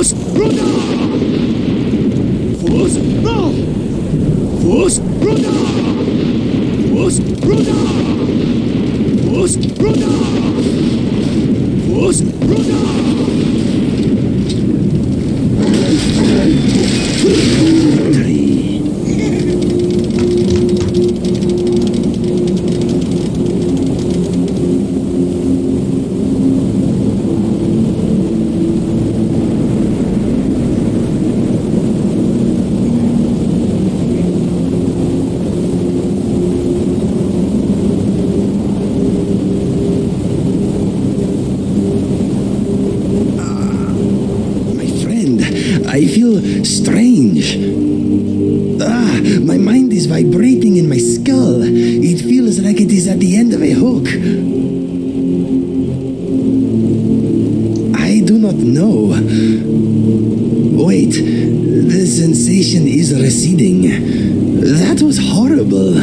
Force Runner! Force No! Force Runner! Force Runner! Force Runner! Force Runner! Victory! I feel strange. My mind is vibrating in my skull. It feels like it is at the end of a hook. I do not know. Wait, the sensation is receding. That was horrible.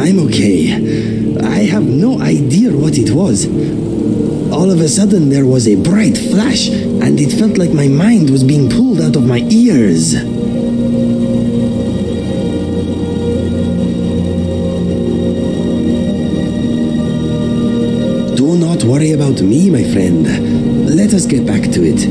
I'm okay. I have no idea what it was. All of a sudden, there was a bright flash, and it felt like my mind was being pulled out of my ears. Do not worry about me, my friend. Let us get back to it.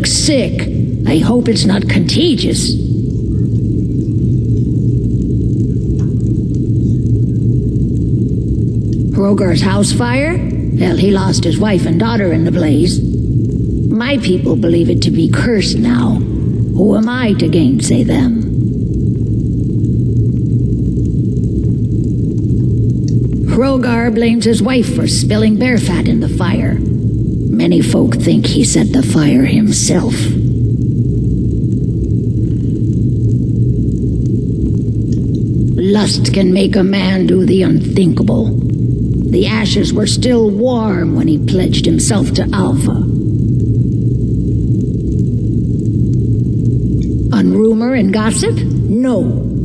looks sick. I hope it's not contagious. Hrogar's house fire? Hell, he lost his wife and daughter in the blaze. My people believe it to be cursed now. Who am I to gainsay them? Hrogar blames his wife for spilling bear fat in the fire. Many folk think he set the fire himself. Lust can make a man do the unthinkable. The ashes were still warm when he pledged himself to Alpha. On rumor and gossip? No,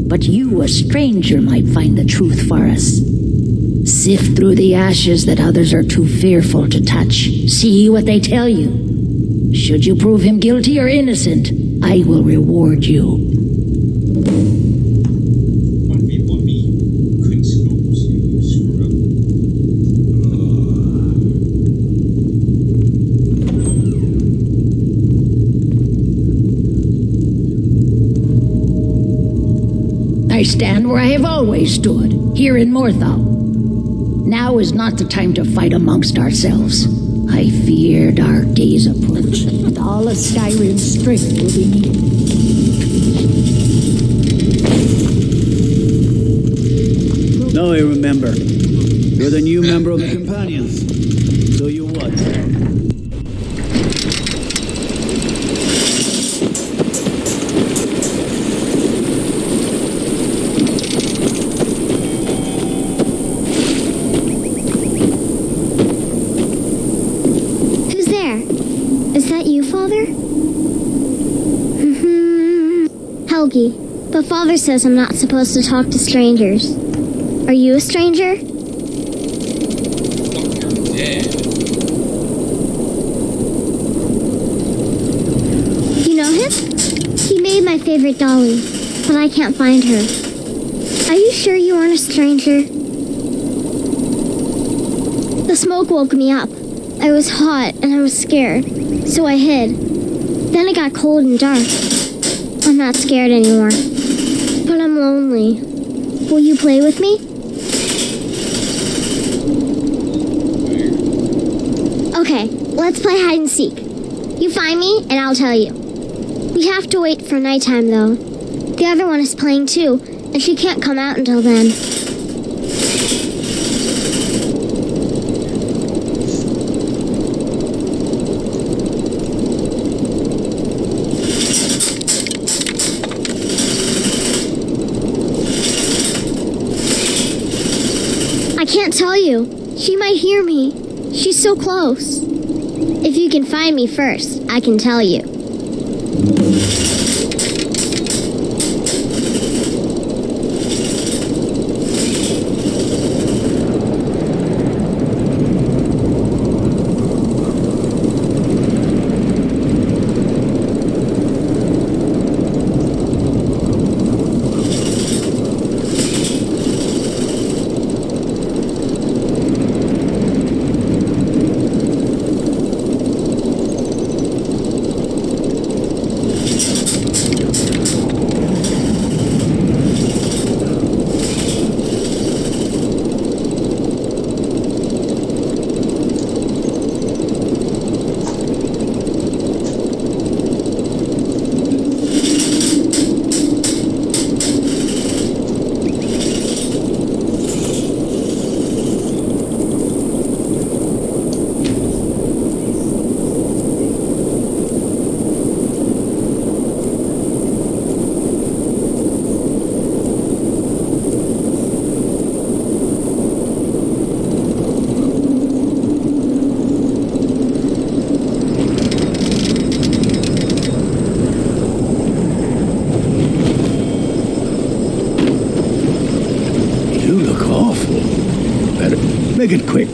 but you, a stranger, might find the truth for us. Sift through the ashes that others are too fearful to touch. See what they tell you. Should you prove him guilty or innocent, I will reward you. I stand where I have always stood, here in Morthal. Now is not the time to fight amongst ourselves. I fear dark days approach, and all of Skyrim's strength will be needed. Now I remember. You're the new member of the Companions. So you what? Helgi, but Father says I'm not supposed to talk to strangers. Are you a stranger? You know him? He made my favorite dolly, but I can't find her. Are you sure you aren't a stranger? The smoke woke me up. I was hot and I was scared, so I hid. Then it got cold and dark. I'm not scared anymore, but I'm lonely. Will you play with me? Okay, let's play hide and seek. You find me, and I'll tell you. We have to wait for nighttime, though. The other one is playing too, and she can't come out until then. I can't tell you. She might hear me. She's so close. If you can find me first, I can tell you. Make it quick.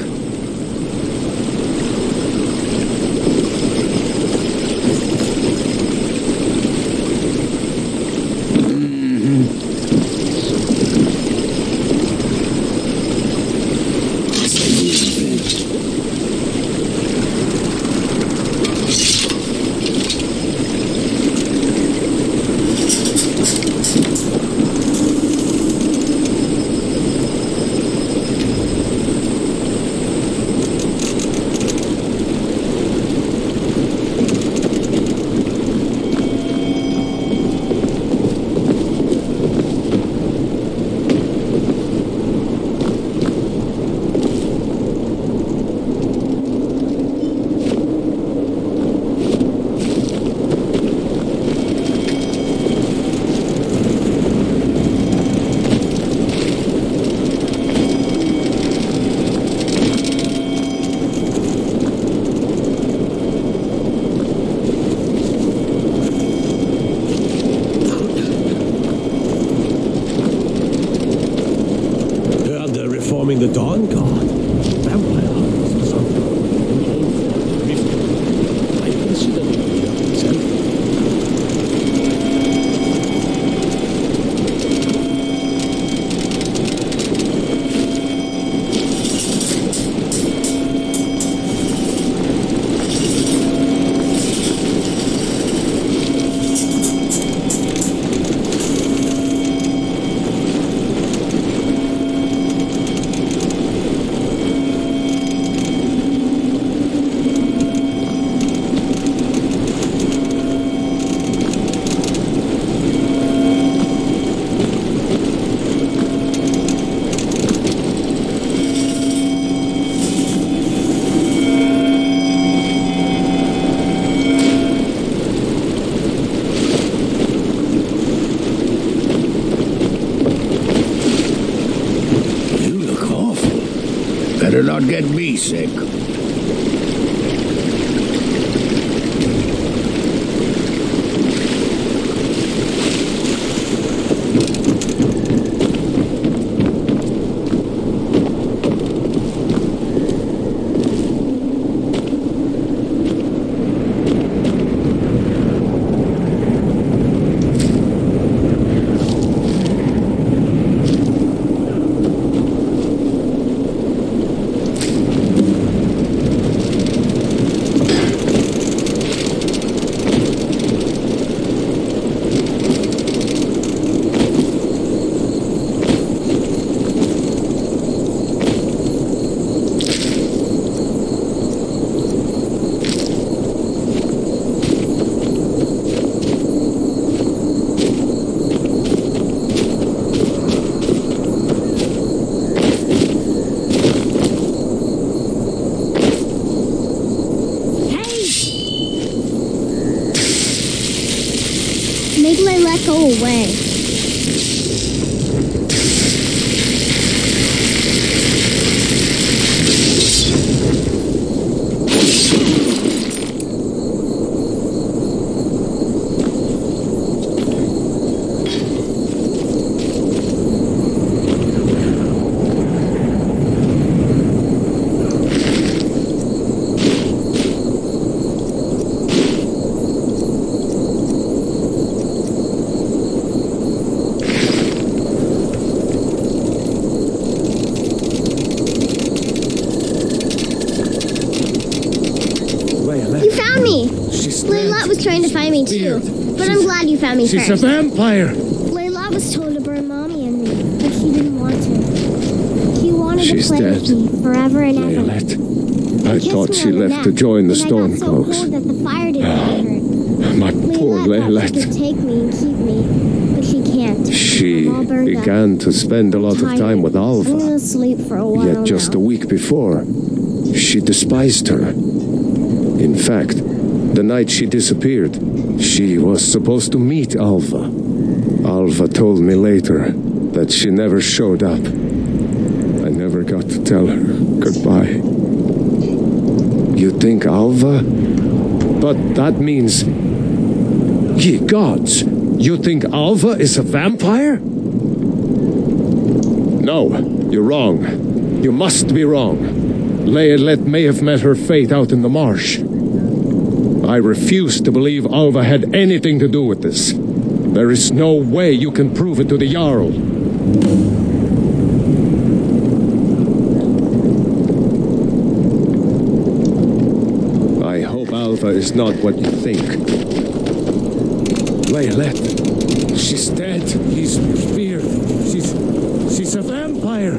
becoming the Dawn God. Vampire hunters or something. I consider myself. Better not get me sick. Make Layla go away. You found me! Layla was trying to find me too, but I'm glad you found me She's first. a vampire! Layla was told to burn Mommy and me, but she didn't want to. She wanted She's to play dead. with me forever and ever. Layla, I Kissed thought me she on the left to neck, join the and I got Storm so Cloaks. cold that the fire didn't get her. My poor Layla thought she could Layla. take me and keep me, but she can't. She I'm all burned up. began to spend a lot of Tired. time with I'm Alva. gonna sleep for a while Yet just now. a week before, she despised her. In fact, the night she disappeared, she was supposed to meet Alva. Alva told me later that she never showed up. I never got to tell her goodbye. You think Alva? But that means... Ye gods! You think Alva is a vampire? No, you're wrong. You must be wrong. Layla may have met her fate out in the marsh. I refuse to believe Alva had anything to do with this. There is no way you can prove it to the Jarl. I hope Alva is not what you think. Layla, she's dead. He's speared. She's a vampire.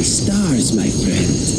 stars, my friend.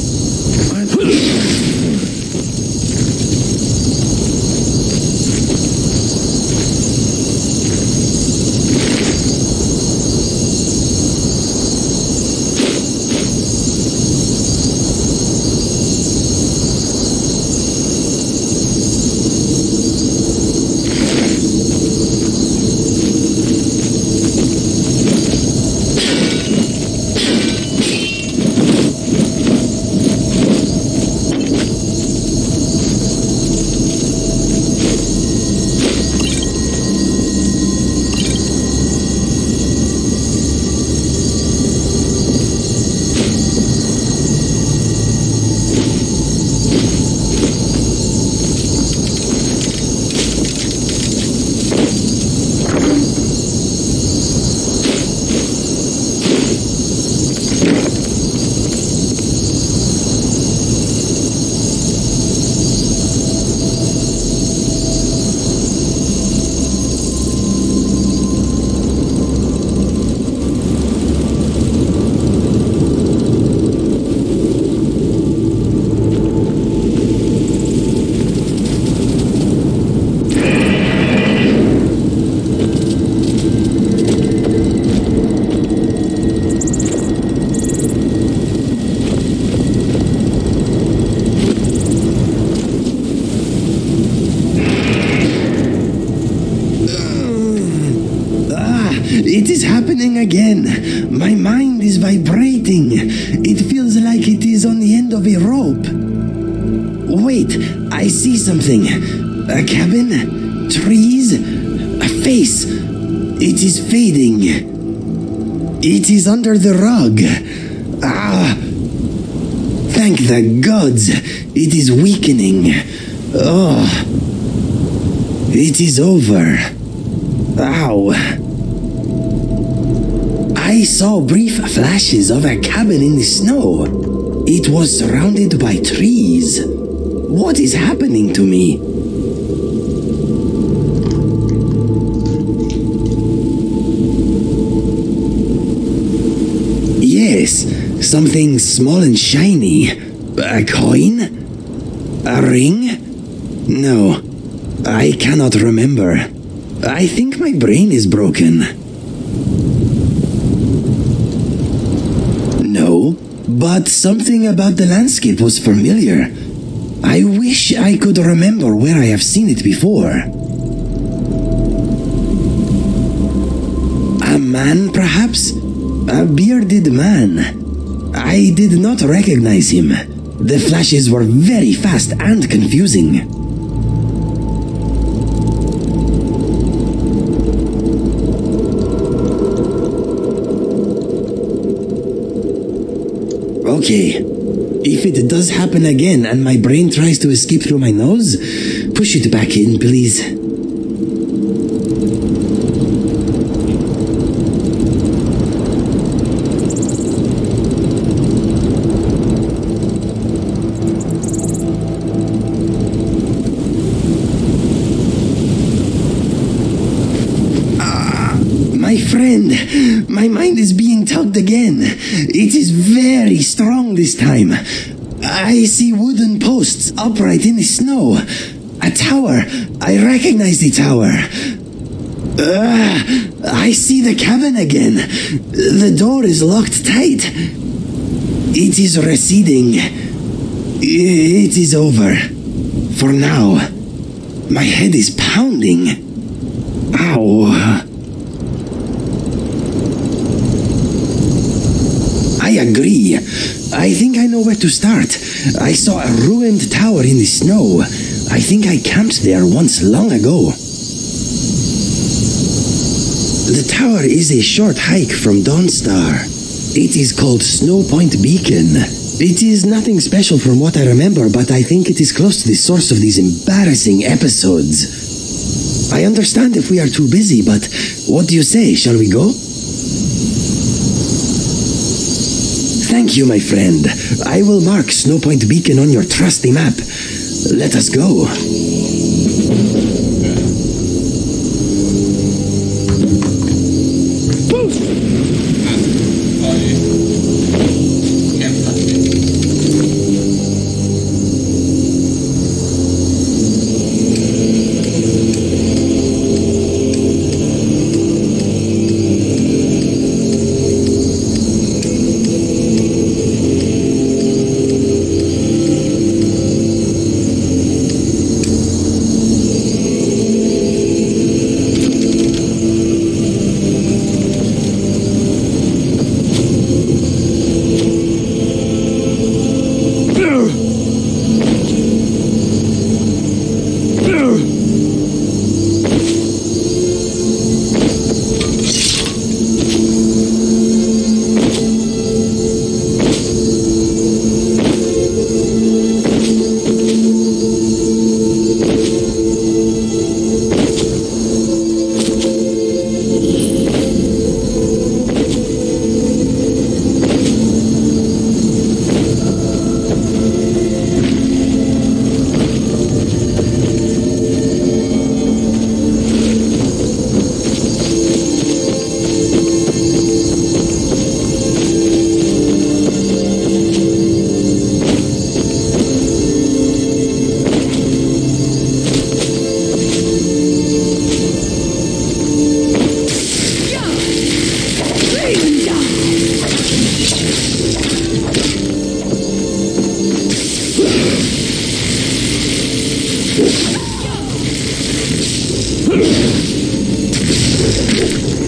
It is happening again. My mind is vibrating. It feels like it is on the end of a rope. Wait, I see something. A cabin, trees, a face. It is fading. It is under the rug. Ah! Thank the gods. It is weakening. Oh. It is over. Ow. I saw brief flashes of a cabin in the snow. It was surrounded by trees. What is happening to me? Yes, something small and shiny. A coin? A ring? No, I cannot remember. I think my brain is broken. No, but something about the landscape was familiar. I wish I could remember where I have seen it before. A man, perhaps? A bearded man. I did not recognize him. The flashes were very fast and confusing. Okay, if it does happen again and my brain tries to escape through my nose, push it back in, please. My friend, my mind is being tugged again. It is very strong this time. I see wooden posts upright in the snow. A tower. I recognize the tower. I see the cabin again. The door is locked tight. It is receding. It is over. For now. My head is pounding. Ow. I agree. I think I know where to start. I saw a ruined tower in the snow. I think I camped there once long ago. The tower is a short hike from Dawnstar. It is called Snow Point Beacon. It is nothing special from what I remember, but I think it is close to the source of these embarrassing episodes. I understand if we are too busy, but what do you say? Shall we go? Thank you, my friend. I will mark Snow Point Beacon on your trusty map. Let us go.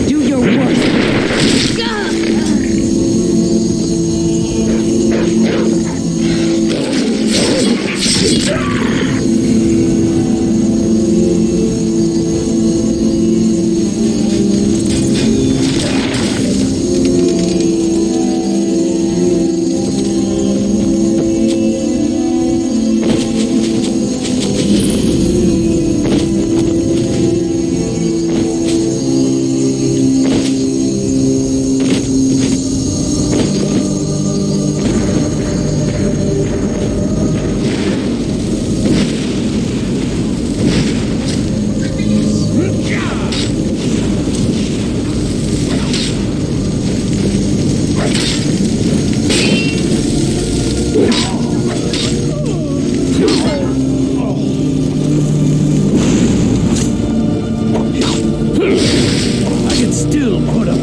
Do your worst. I can still put up.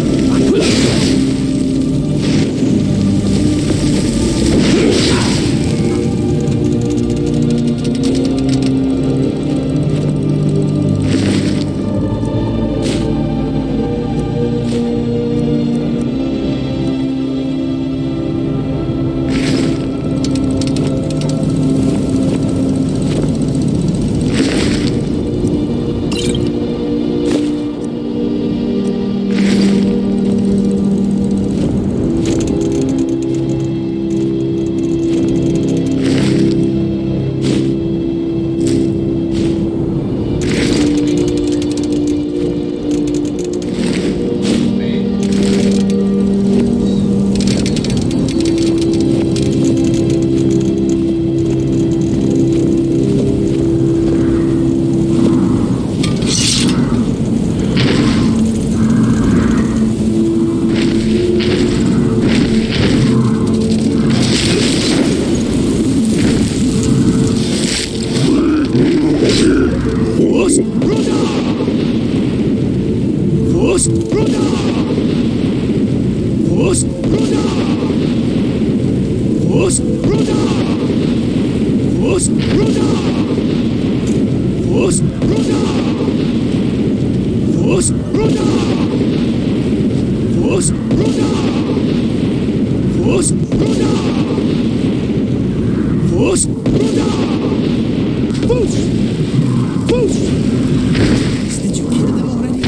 Did you kill them already?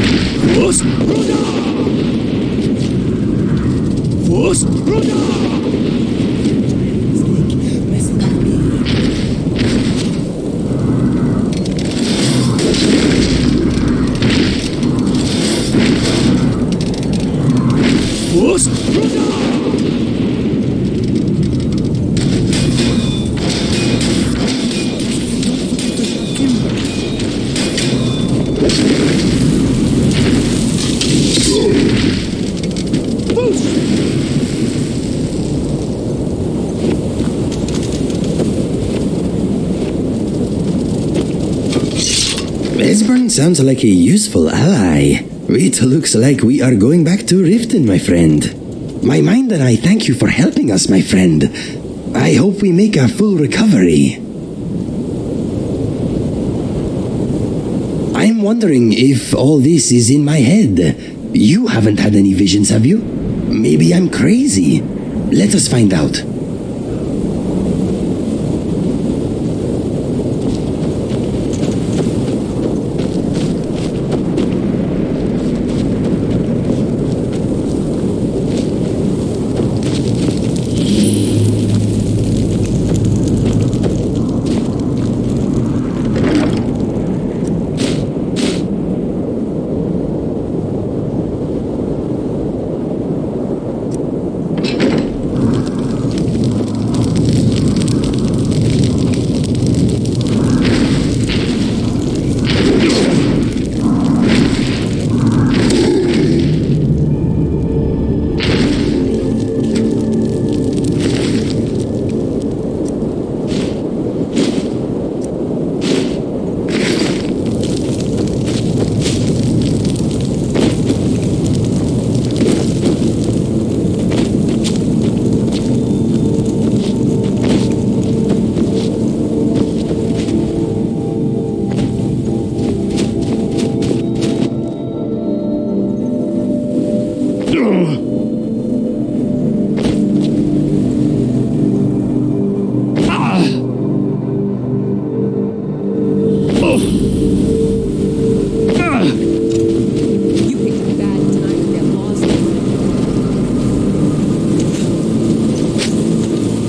Esbern sounds like a useful ally. It looks like we are going back to Riften, my friend. My mind and I thank you for helping us, my friend. I hope we make a full recovery. I'm wondering if all this is in my head. You haven't had any visions, have you? Maybe I'm crazy. Let us find out.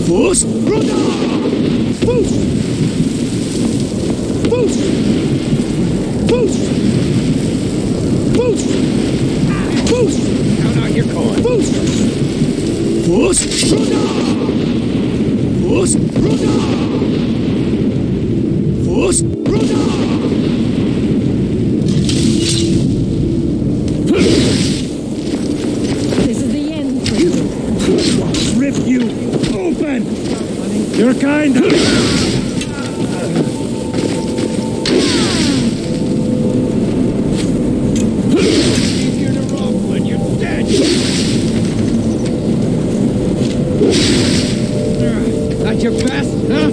Force! Runner! Boost! Boost! Boost! Boost! Boost! Count out your coin. Boost! Force! Runner! Force! Runner! Force! Runner! This is the end for you. Rip you open! You're kind of... You're the wrong one, you're dead! Not your best, huh?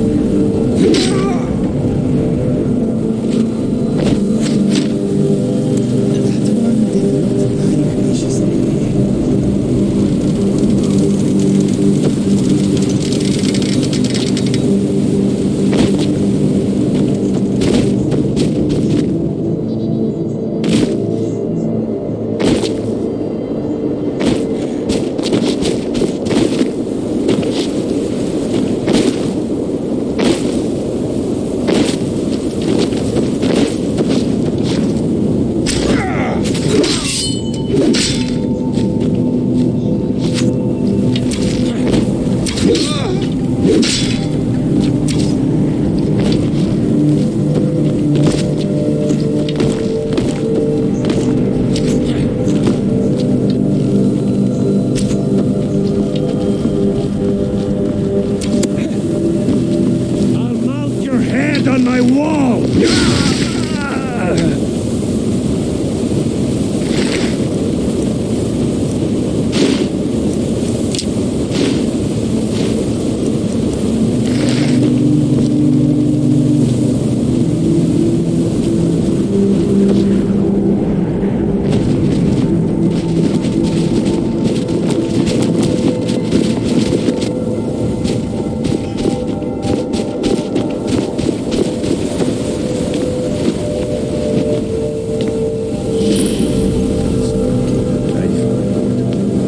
I'll mount your head on my wall!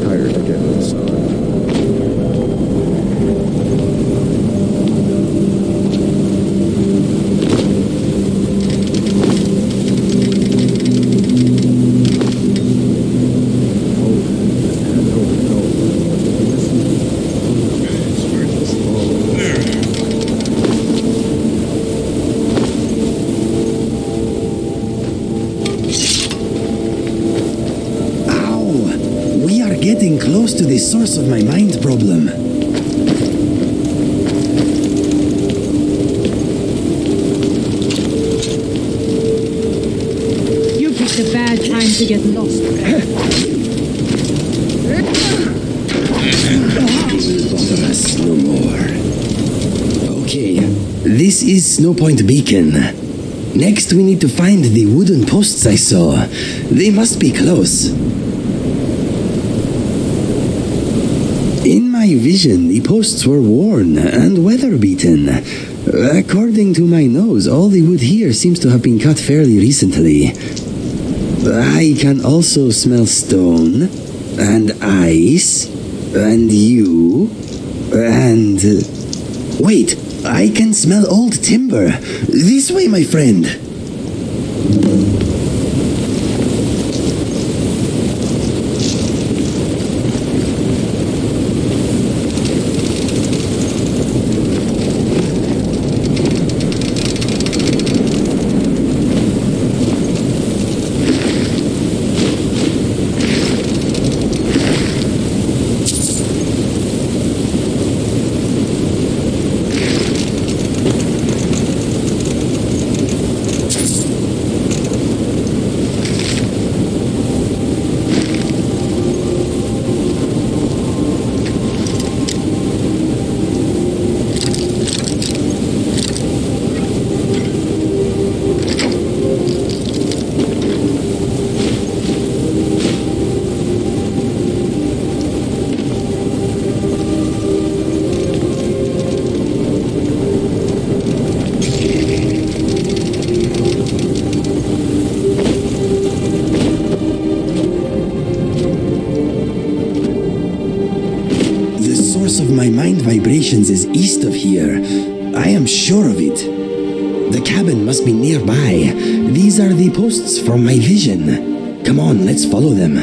Tired of getting this on. Ow! We are getting close to the source of my mind problem. You picked a bad time to get lost. Bother us no more. Okay, this is Snowpoint Beacon. Next, we need to find the wooden posts I saw. They must be close. In my vision, the posts were worn and weather-beaten. According to my nose, all the wood here seems to have been cut fairly recently. I can also smell stone, and ice, and you, and... Wait, I can smell old timber. This way, my friend. vibrations is east of here. I am sure of it. The cabin must be nearby. These are the posts from my vision. Come on, let's follow them.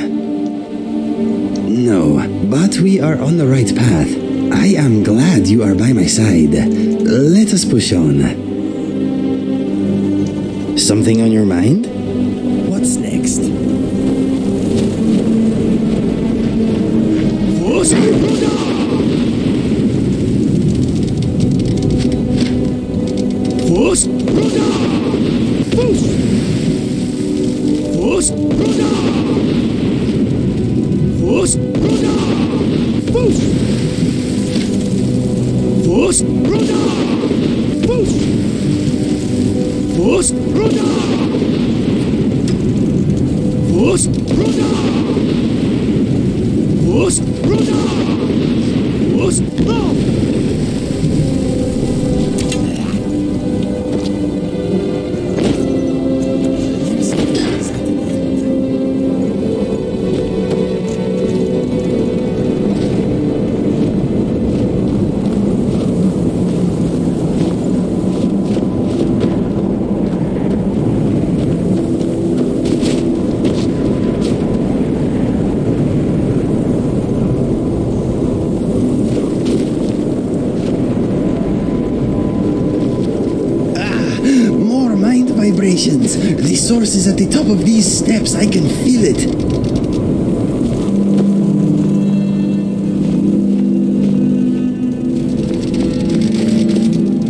No, but we are on the right path. I am glad you are by my side. Let us push on. Something on your mind? What's next? Vibrations. The source is at the top of these steps. I can feel it.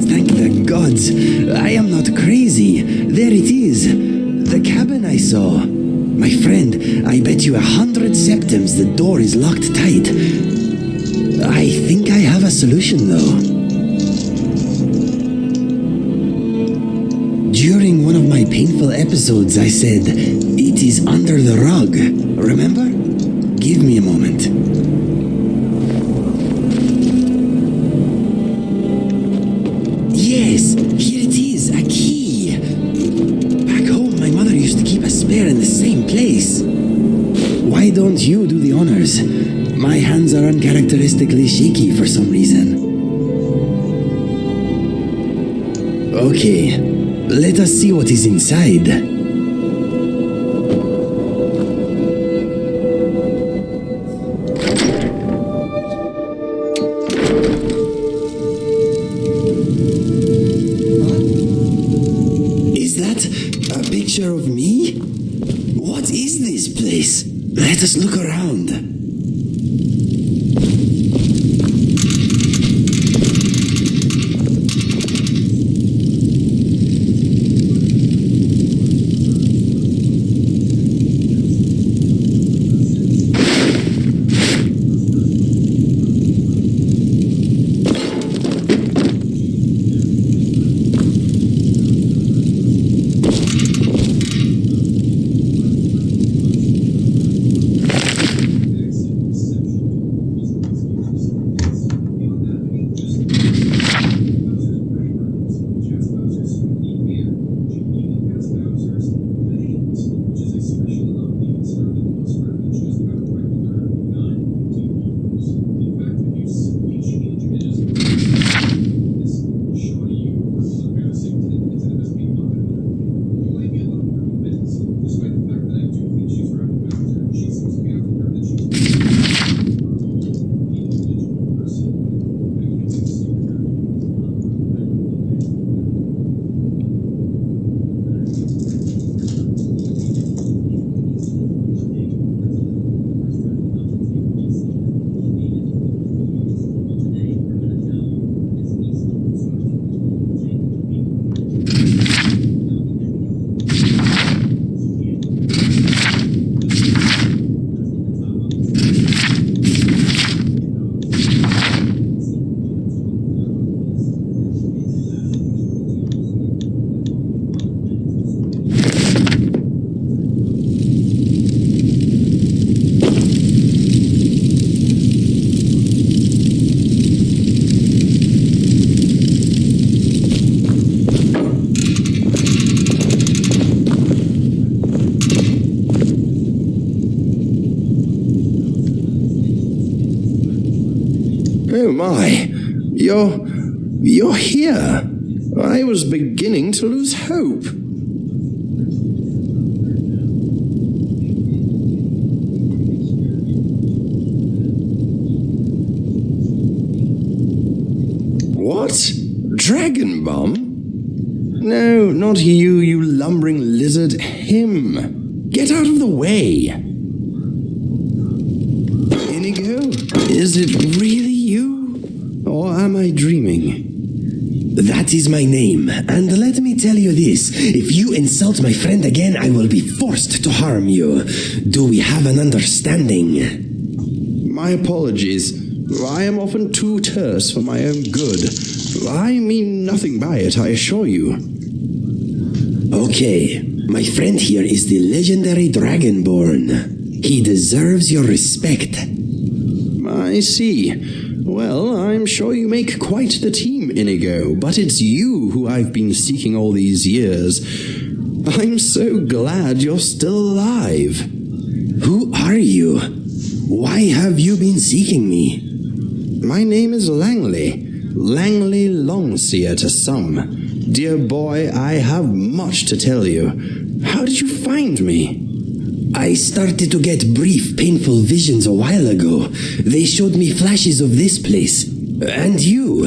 Thank the gods. I am not crazy. There it is. The cabin I saw. My friend, I bet you 100 septims the door is locked tight. I think I have a solution though. During one of my painful episodes, I said, "It is under the rug." Remember? Give me a moment. Yes, here it is, a key. Back home, my mother used to keep a spare in the same place. Why don't you do the honors? My hands are uncharacteristically shaky for some reason. Okay. Let us see what is inside. Is that a picture of me? What is this place? Let us look around. Oh my, You're here. I was beginning to lose hope. What? Dragon Bomb? No, not you, you lumbering lizard. Him. Get out of the way. Inigo, is it really you? Or am I dreaming? That is my name, and let me tell you this. If you insult my friend again, I will be forced to harm you. Do we have an understanding? My apologies. I am often too terse for my own good. I mean nothing by it, I assure you. Okay, my friend here is the legendary Dragonborn. He deserves your respect. I see. Well, I'm sure you make quite the team, Inigo, but it's you who I've been seeking all these years. I'm so glad you're still alive. Who are you? Why have you been seeking me? My name is Langley. Langley Longseer to some. Dear boy, I have much to tell you. How did you find me? I started to get brief, painful visions a while ago. They showed me flashes of this place. And you.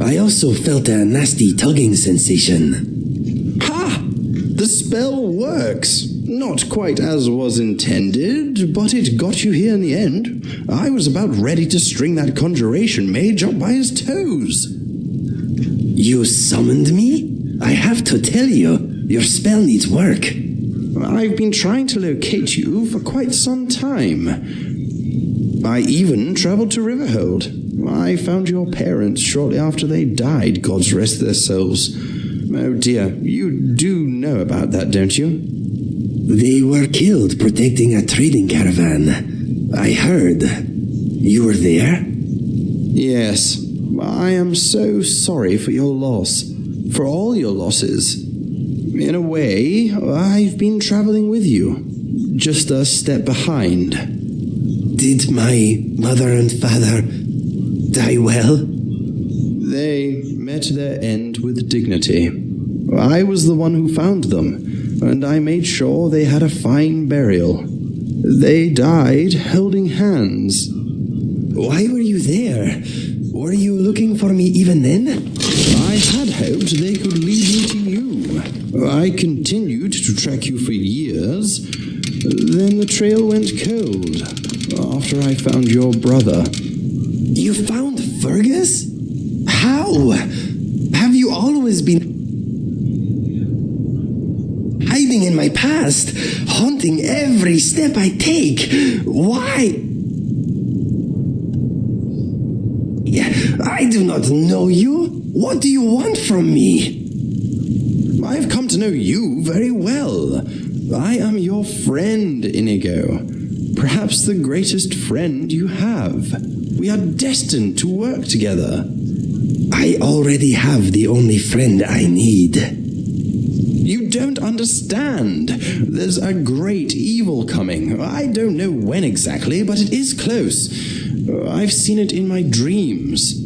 I also felt a nasty tugging sensation. Ha! The spell works. Not quite as was intended, but it got you here in the end. I was about ready to string that conjuration mage up by his toes. You summoned me? I have to tell you, your spell needs work. I've been trying to locate you for quite some time. I even traveled to Riverhold. I found your parents shortly after they died, gods rest their souls. Oh dear, you do know about that, don't you? They were killed protecting a trading caravan. I heard. You were there? Yes. I am so sorry for your loss. For all your losses. In a way, I've been traveling with you. Just a step behind. Did my mother and father die well? They met their end with dignity. I was the one who found them, and I made sure they had a fine burial. They died holding hands. Why were you there? Were you looking for me even then? I had hoped they could lead me to you. I continued to track you for years. Then the trail went cold after I found your brother. You found Fergus? How? Have you always been hiding in my past, haunting every step I take? Why? I do not know you. What do you want from me? I've come to know you very well. I am your friend, Inigo. Perhaps the greatest friend you have. We are destined to work together. I already have the only friend I need. You don't understand. There's a great evil coming. I don't know when exactly, but it is close. I've seen it in my dreams.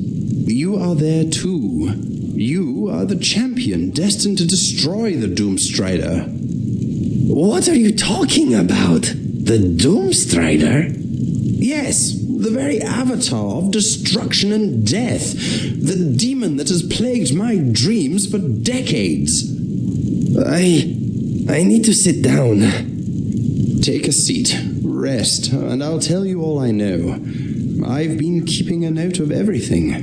You are there too. You are the champion destined to destroy the Doomstrider. What are you talking about? The Doomstrider? Yes, the very avatar of destruction and death. The demon that has plagued my dreams for decades. I need to sit down. Take a seat, rest, and I'll tell you all I know. I've been keeping a note of everything.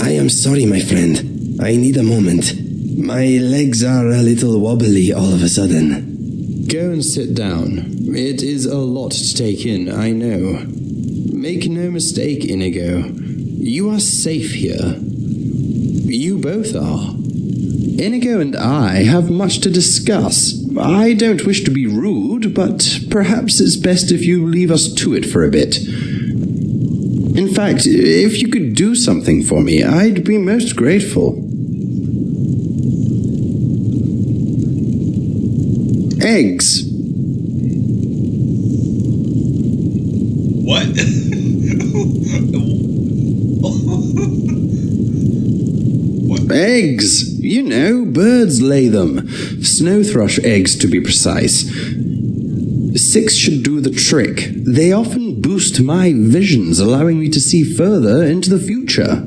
I am sorry, my friend. I need a moment. My legs are a little wobbly all of a sudden. Go and sit down. It is a lot to take in, I know. Make no mistake, Inigo. You are safe here. You both are. Inigo and I have much to discuss. I don't wish to be rude, but perhaps it's best if you leave us to it for a bit. In fact, if you could do something for me, I'd be most grateful. Eggs. What? Eggs! You know, birds lay them. Snow thrush eggs, to be precise. 6 should do the trick. They often boost my visions, allowing me to see further into the future.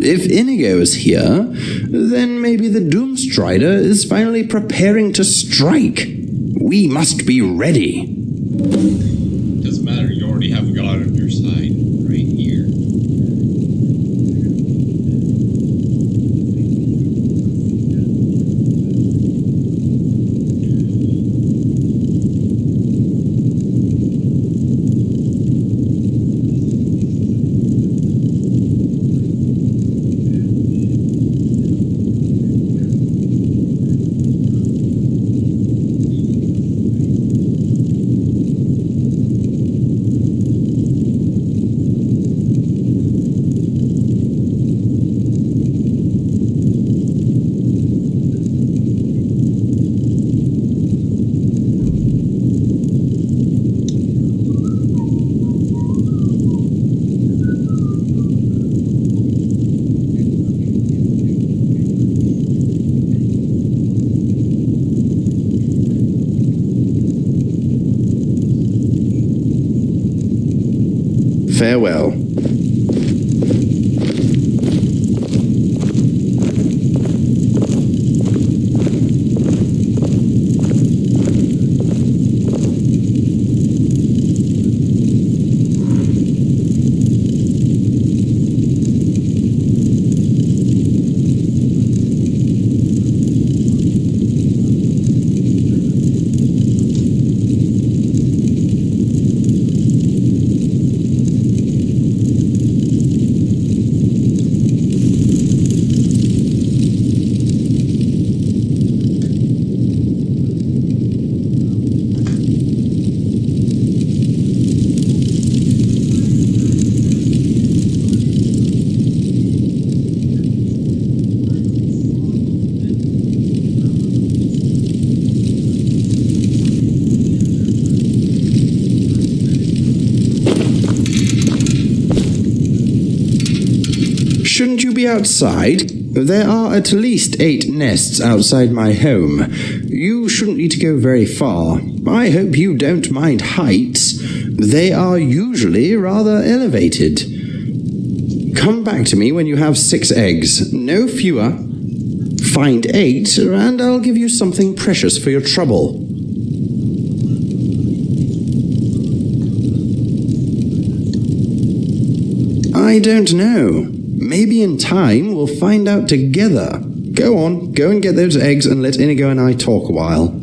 If Inigo is here, then maybe the Doomstrider is finally preparing to strike. We must be ready. Doesn't matter, you already have God on your side, right here. Farewell. Shouldn't you be outside? There are at least 8 nests outside my home. You shouldn't need to go very far. I hope you don't mind heights. They are usually rather elevated. Come back to me when you have 6 eggs, no fewer. Find 8, and I'll give you something precious for your trouble. I don't know. Maybe in time we'll find out together. Go on, go and get those eggs and let Inigo and I talk a while.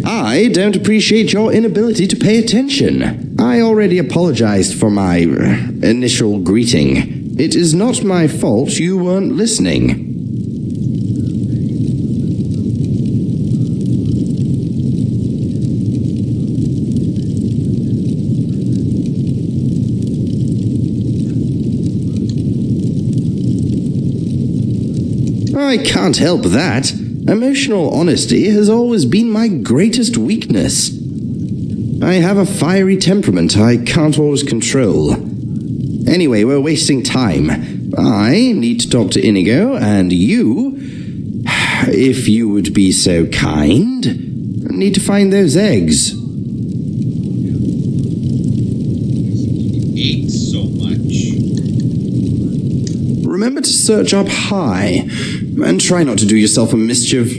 I don't appreciate your inability to pay attention. I already apologized for my initial greeting. It is not my fault you weren't listening. I can't help that. Emotional honesty has always been my greatest weakness. I have a fiery temperament I can't always control. Anyway, we're wasting time. I need to talk to Inigo, and you, if you would be so kind, need to find those eggs. Ate so much. Remember to search up high, and try not to do yourself a mischief.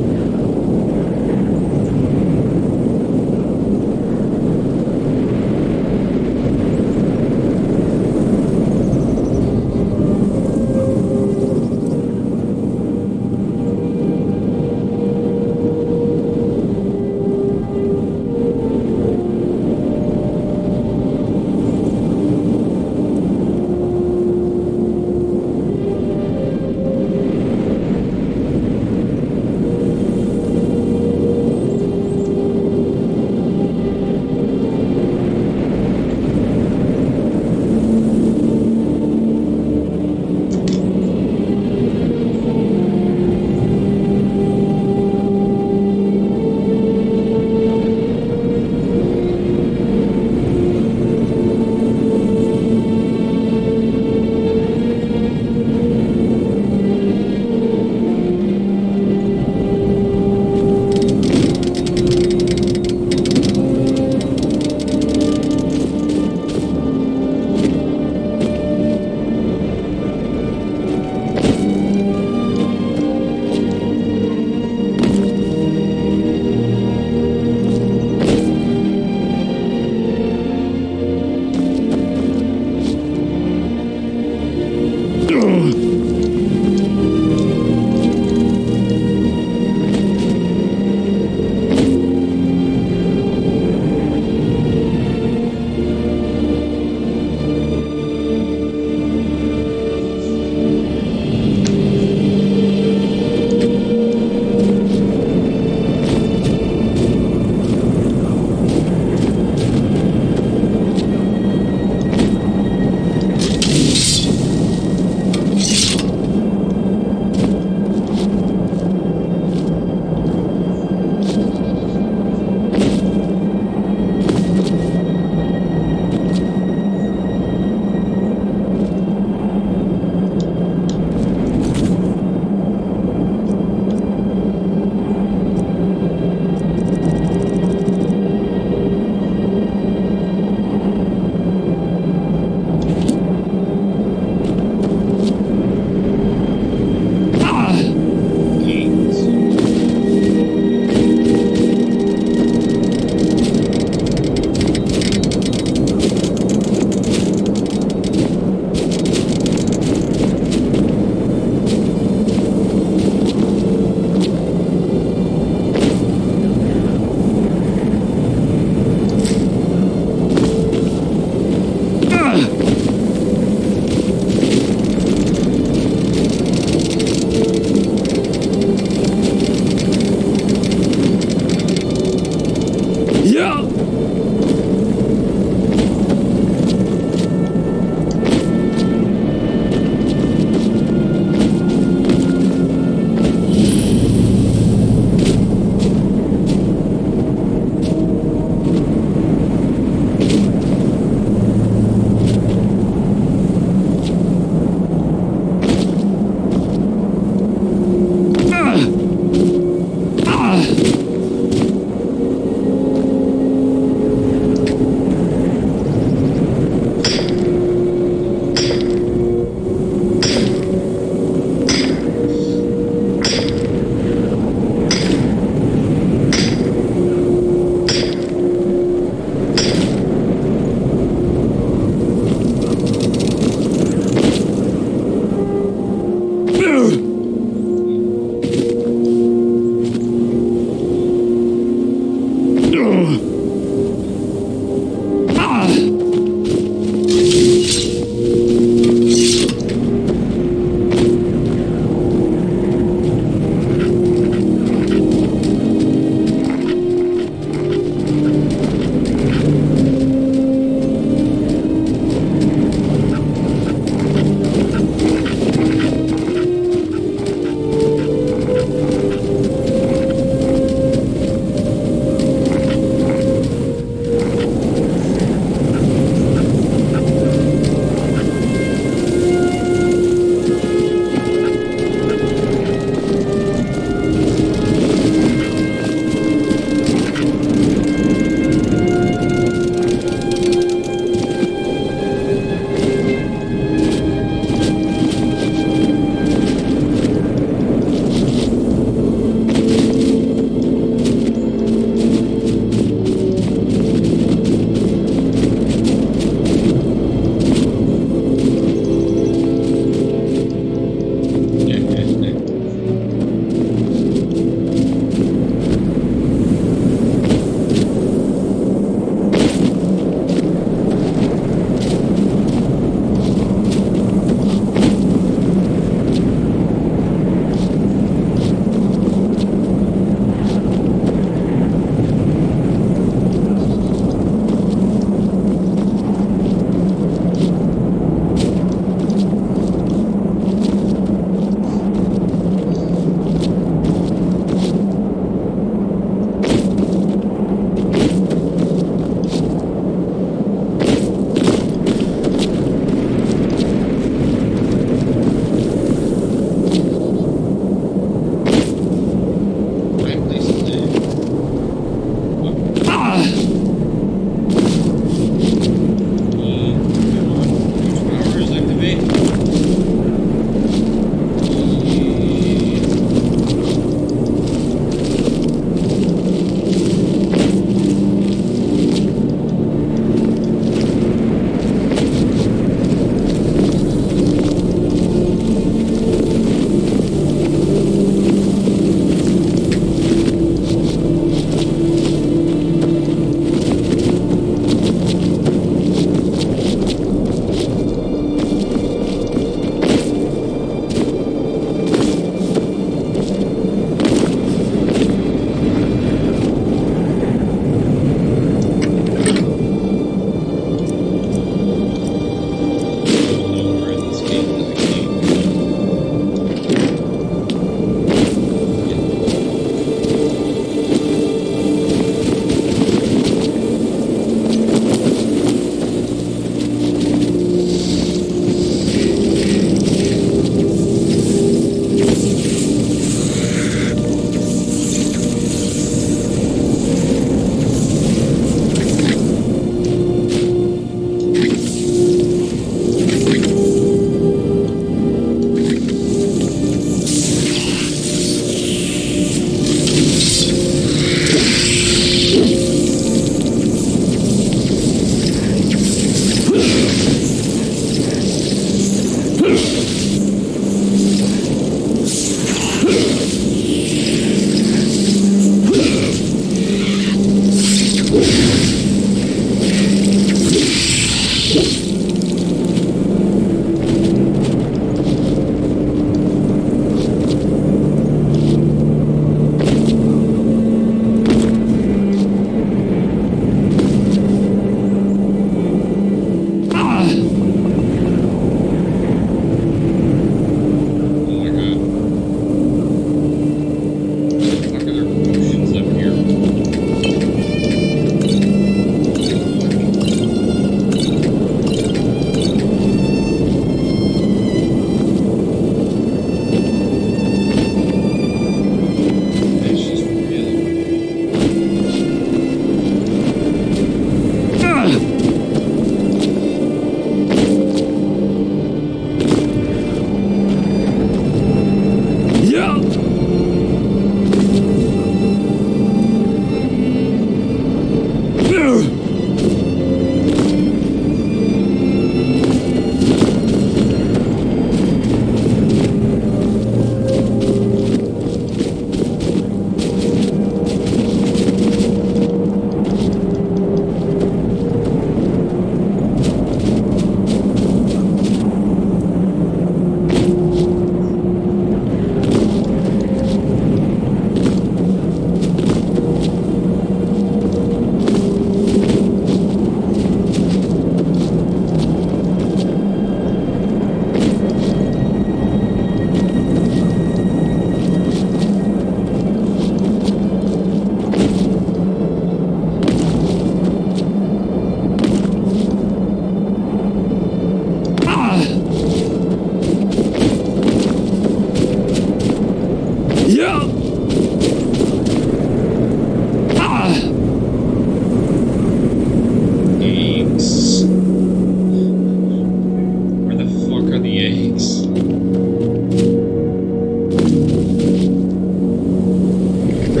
My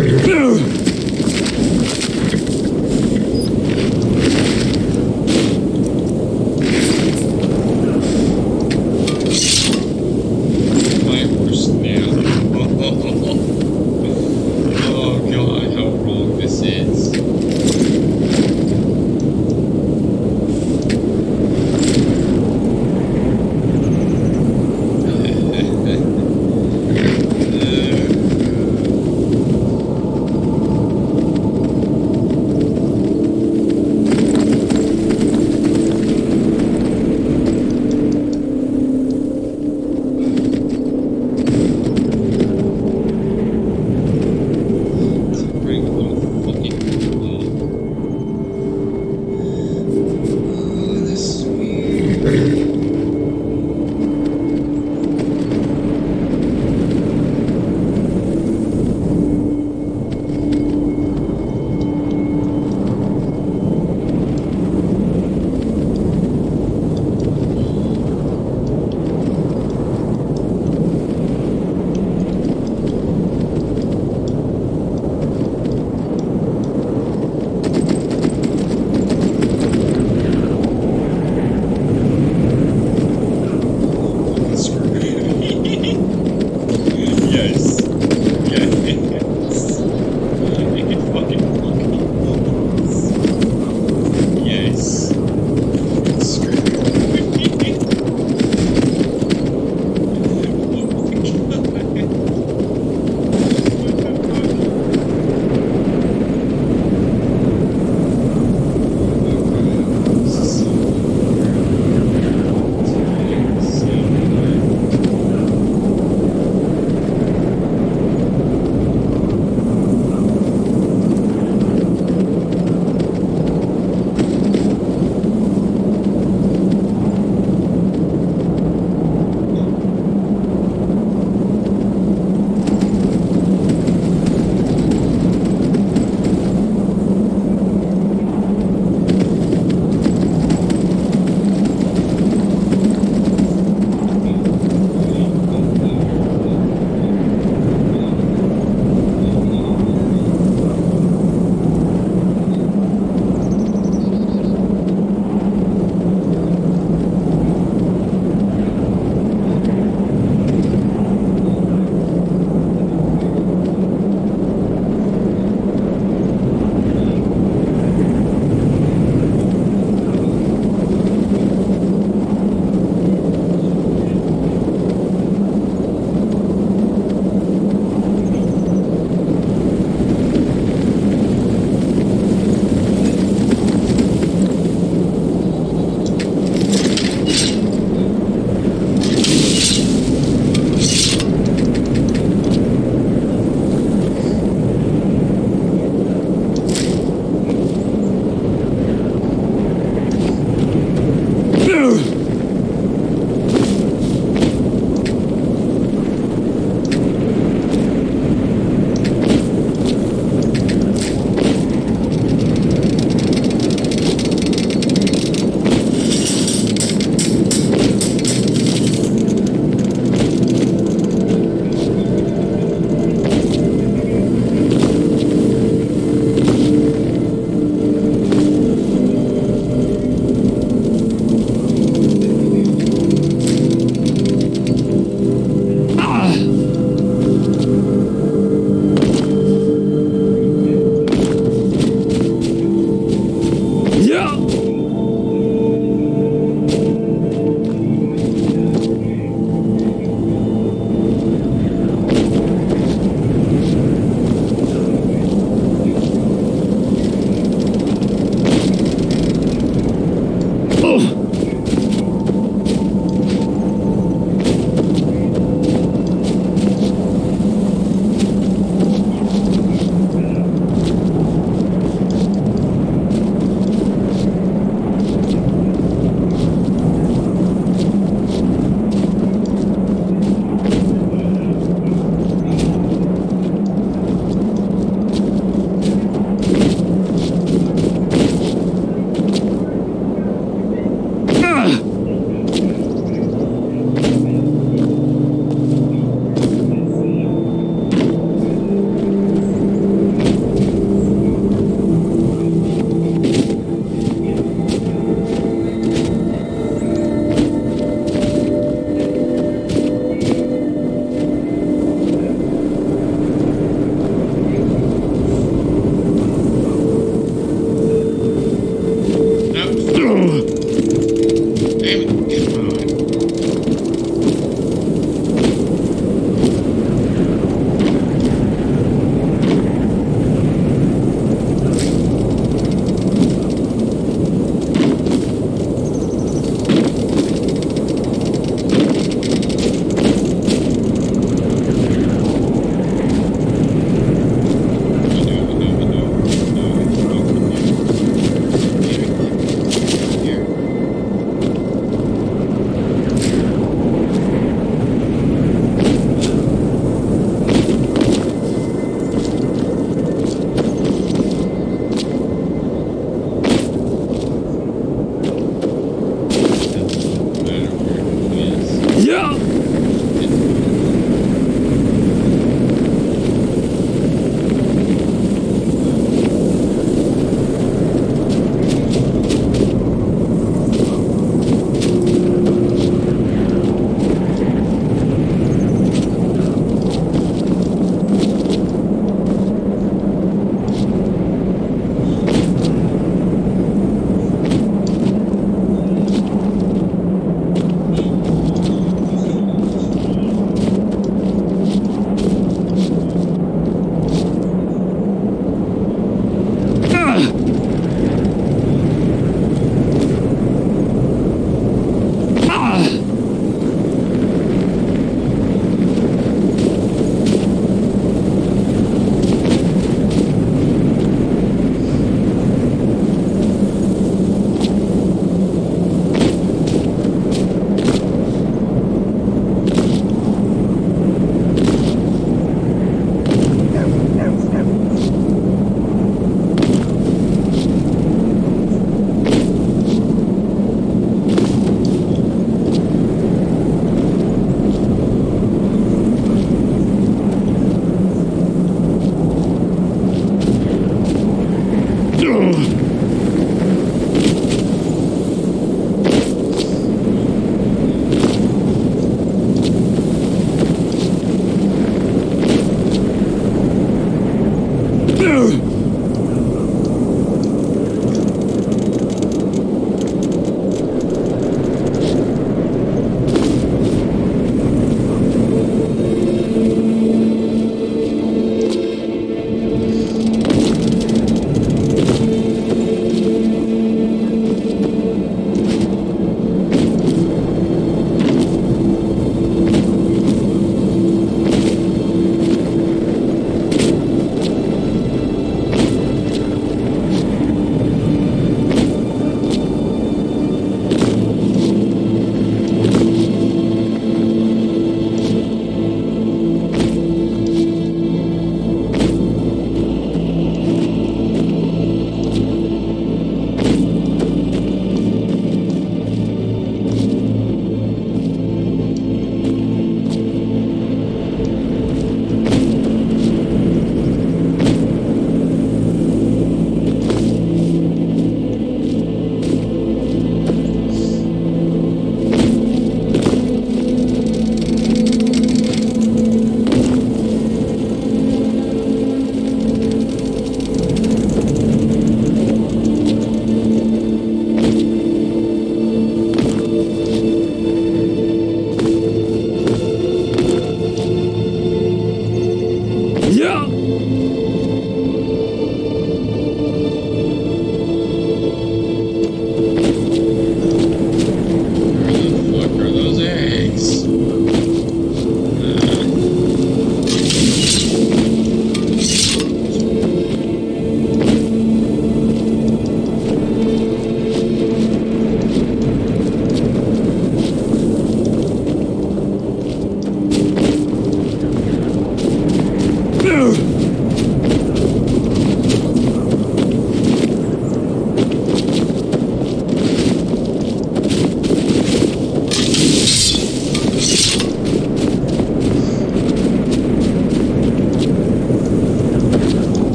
worst now. Oh god, how wrong this is.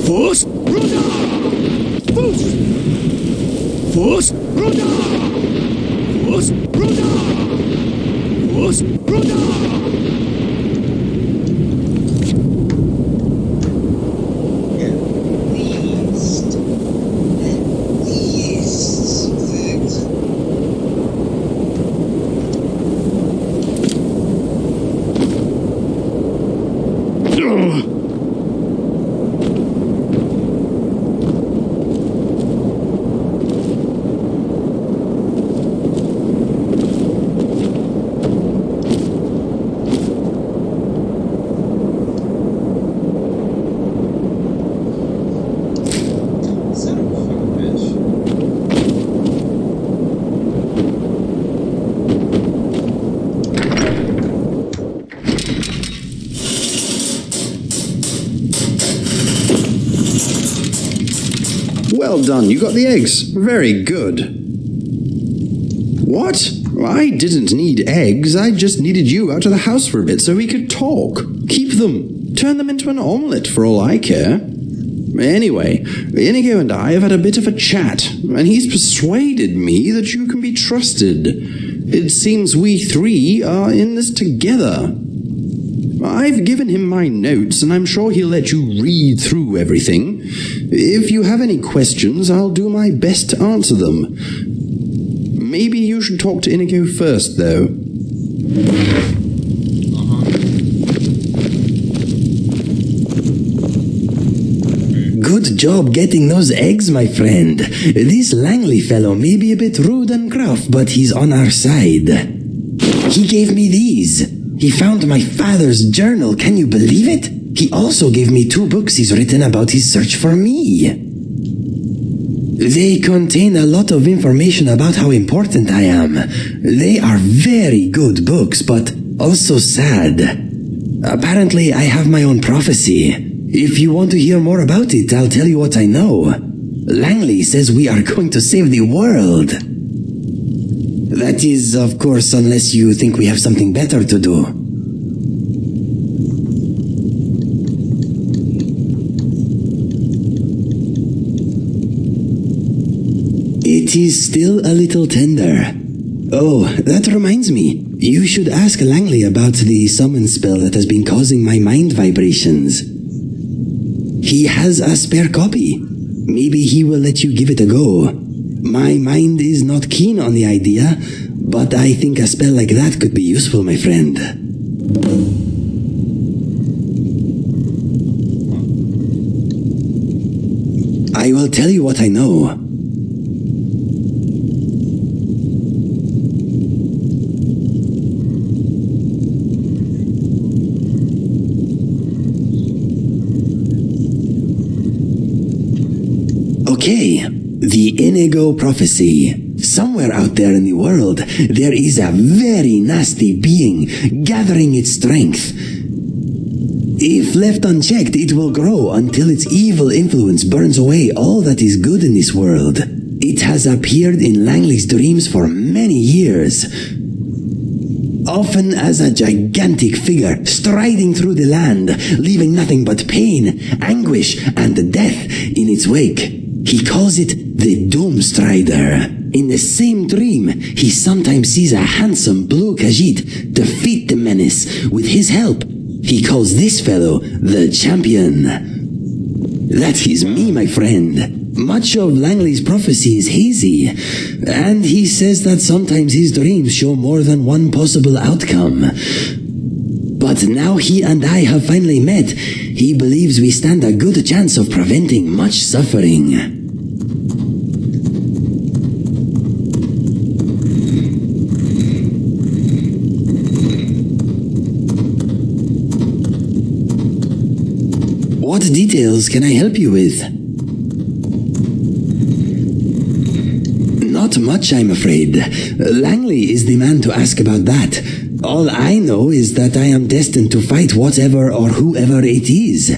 Force Ruda! Force! Force Ruda! Force Ruda! Force Ruda! Well done, you got the eggs. Very good. What? I didn't need eggs, I just needed you out of the house for a bit so we could talk. Keep them. Turn them into an omelette for all I care. Anyway, Inigo and I have had a bit of a chat, and he's persuaded me that you can be trusted. It seems we three are in this together. I've given him my notes, and I'm sure he'll let you read through everything. If you have any questions, I'll do my best to answer them. Maybe you should talk to Inigo first, though. Good job getting those eggs, my friend. This Langley fellow may be a bit rude and gruff, but he's on our side. He gave me these. He found my father's journal, can you believe it? He also gave me 2 books he's written about his search for me. They contain a lot of information about how important I am. They are very good books, but also sad. Apparently, I have my own prophecy. If you want to hear more about it, I'll tell you what I know. Langley says we are going to save the world. That is, of course, unless you think we have something better to do. It is still a little tender. Oh, that reminds me. You should ask Langley about the summon spell that has been causing my mind vibrations. He has a spare copy. Maybe he will let you give it a go. My mind is not keen on the idea, but I think a spell like that could be useful, my friend. I will tell you what I know. Okay, the Inigo prophecy. Somewhere out there in the world, there is a very nasty being gathering its strength. If left unchecked, it will grow until its evil influence burns away all that is good in this world. It has appeared in Langley's dreams for many years, often as a gigantic figure striding through the land, leaving nothing but pain, anguish, and death in its wake. He calls it the Doomstrider. In the same dream, he sometimes sees a handsome blue Khajiit defeat the menace with his help. He calls this fellow the Champion. That is me, my friend. Much of Langley's prophecy is hazy, and he says that sometimes his dreams show more than one possible outcome. But now he and I have finally met, he believes we stand a good chance of preventing much suffering. What details can I help you with? Not much, I'm afraid. Langley is the man to ask about that. All I know is that I am destined to fight whatever or whoever it is.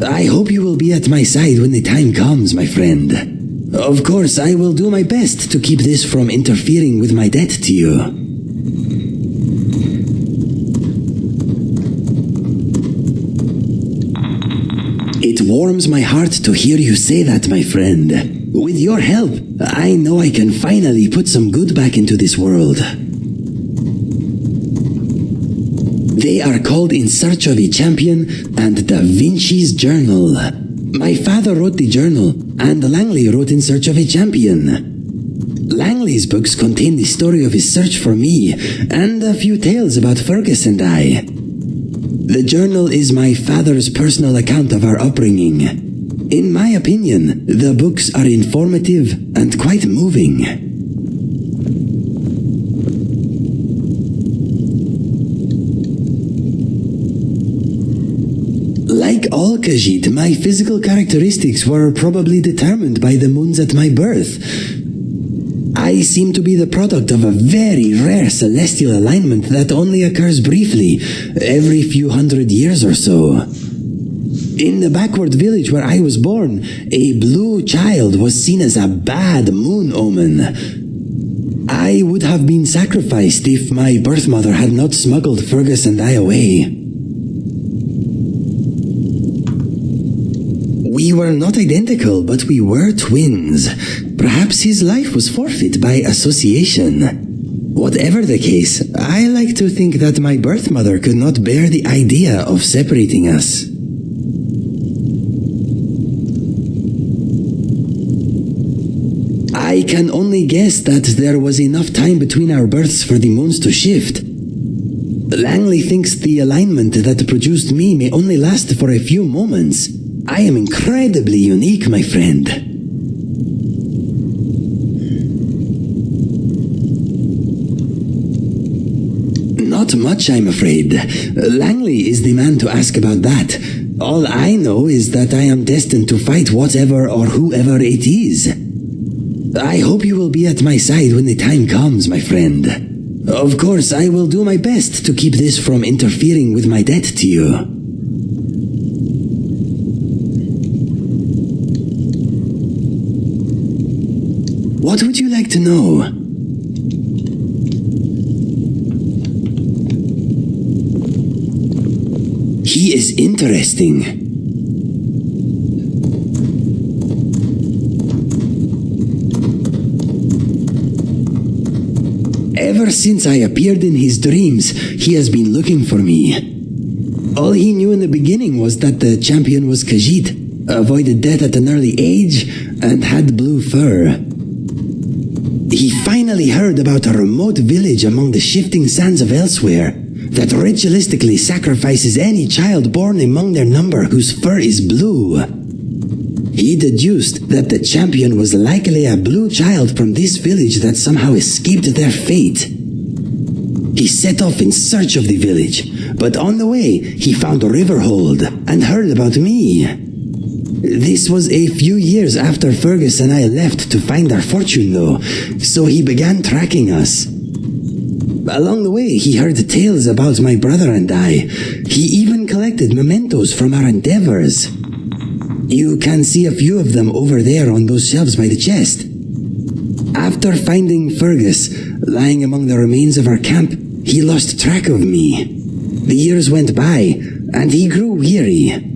I hope you will be at my side when the time comes, my friend. Of course, I will do my best to keep this from interfering with my debt to you. It warms my heart to hear you say that, my friend. With your help, I know I can finally put some good back into this world. They are called In Search of a Champion and Da Vinci's Journal. My father wrote the journal, and Langley wrote In Search of a Champion. Langley's books contain the story of his search for me, and a few tales about Fergus and I. The journal is my father's personal account of our upbringing. In my opinion, the books are informative and quite moving. Like all Khajiit, my physical characteristics were probably determined by the moons at my birth. I seem to be the product of a very rare celestial alignment that only occurs briefly, every few hundred years or so. In the backward village where I was born, a blue child was seen as a bad moon omen. I would have been sacrificed if my birth mother had not smuggled Fergus and I away. We were not identical, but we were twins. Perhaps his life was forfeit by association. Whatever the case, I like to think that my birth mother could not bear the idea of separating us. I can only guess that there was enough time between our births for the moons to shift. Langley thinks the alignment that produced me may only last for a few moments. I am incredibly unique, my friend. Not much, I'm afraid. Langley is the man to ask about that. All I know is that I am destined to fight whatever or whoever it is. I hope you will be at my side when the time comes, my friend. Of course, I will do my best to keep this from interfering with my debt to you. What would you like to know? He is interesting. Ever since I appeared in his dreams, he has been looking for me. All he knew in the beginning was that the champion was Khajiit, avoided death at an early age, and had blue fur. He finally heard about a remote village among the shifting sands of elsewhere that ritualistically sacrifices any child born among their number whose fur is blue. He deduced that the champion was likely a blue child from this village that somehow escaped their fate. He set off in search of the village, but on the way he found Riverhold and heard about me. This was a few years after Fergus and I left to find our fortune, though, so he began tracking us. Along the way, he heard tales about my brother and I. He even collected mementos from our endeavors. You can see a few of them over there on those shelves by the chest. After finding Fergus, lying among the remains of our camp, he lost track of me. The years went by, and he grew weary.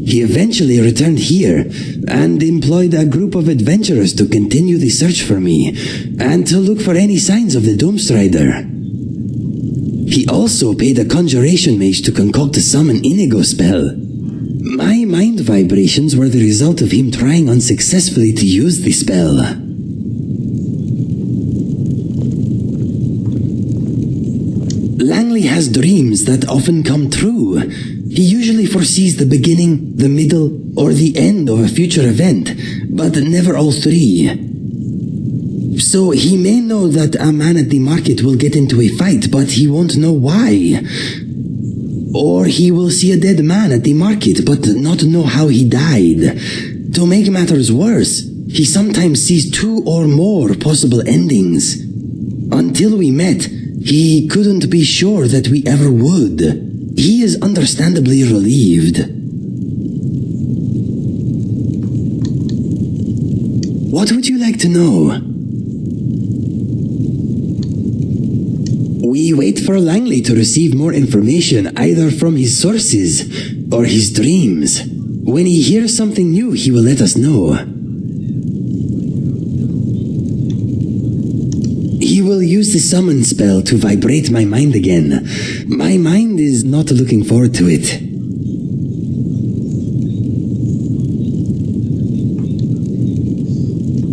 He eventually returned here and employed a group of adventurers to continue the search for me and to look for any signs of the Doomstrider. He also paid a conjuration mage to concoct a summon Inigo spell. My mind vibrations were the result of him trying unsuccessfully to use the spell. Langley has dreams that often come true. He usually foresees the beginning, the middle, or the end of a future event, but never all three. So he may know that a man at the market will get into a fight, but he won't know why. Or he will see a dead man at the market, but not know how he died. To make matters worse, he sometimes sees two or more possible endings. Until we met, he couldn't be sure that we ever would. He is understandably relieved. What would you like to know? We wait for Langley to receive more information either from his sources or his dreams. When he hears something new, he will let us know. He will use the summon spell to vibrate my mind again. My mind is not looking forward to it.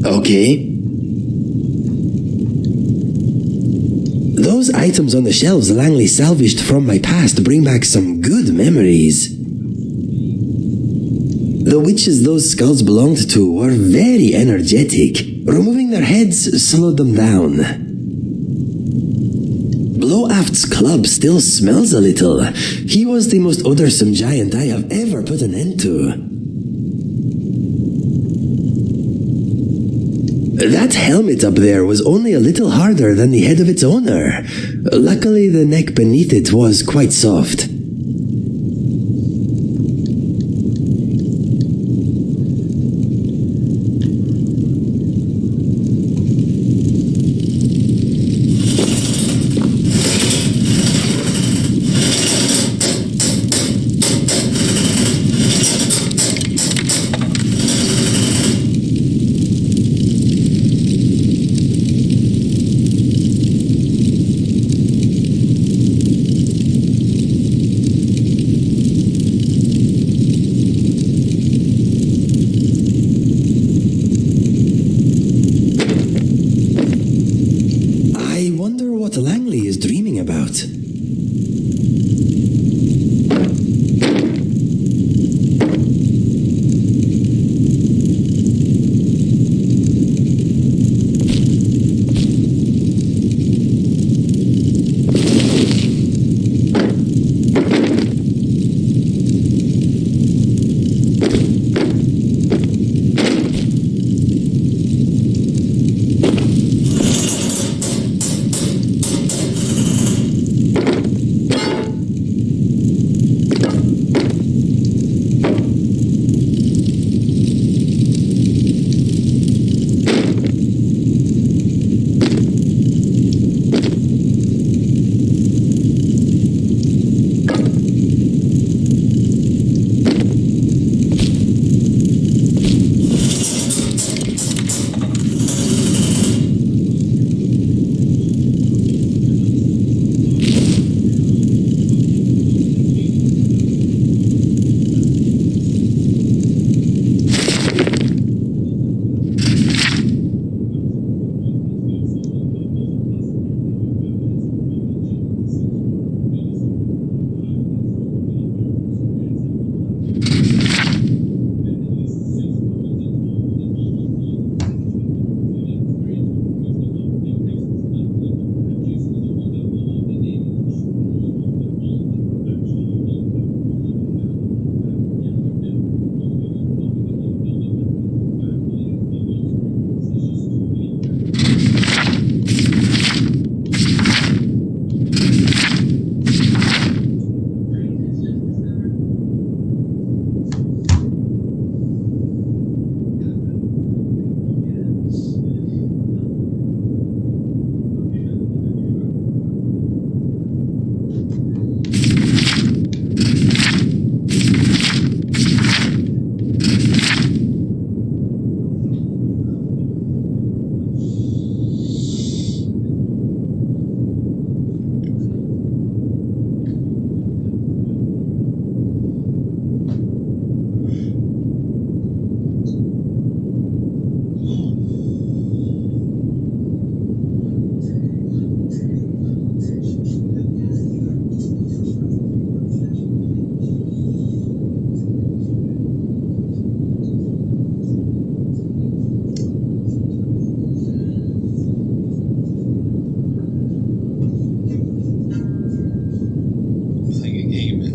Okay. Those items on the shelves Langley salvaged from my past bring back some good memories. The witches those skulls belonged to were very energetic. Removing their heads slowed them down. Blow-Aft's club still smells a little. He was the most odorsome giant I have ever put an end to. That helmet up there was only a little harder than the head of its owner. Luckily, the neck beneath it was quite soft. Langley is dreaming about.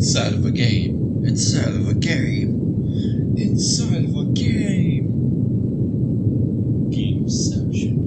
Inside of a game. Inside of a game. Inside of a game. Gameception.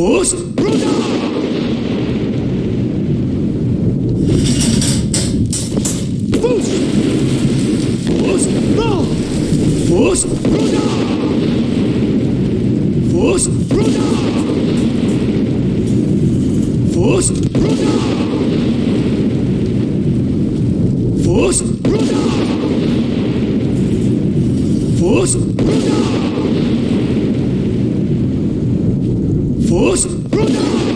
Force Bruder! Force! Force Ball! Force Bruder! Force Bruder! Force Bruder! Force Bruder! Force Bruder! Force Bruder!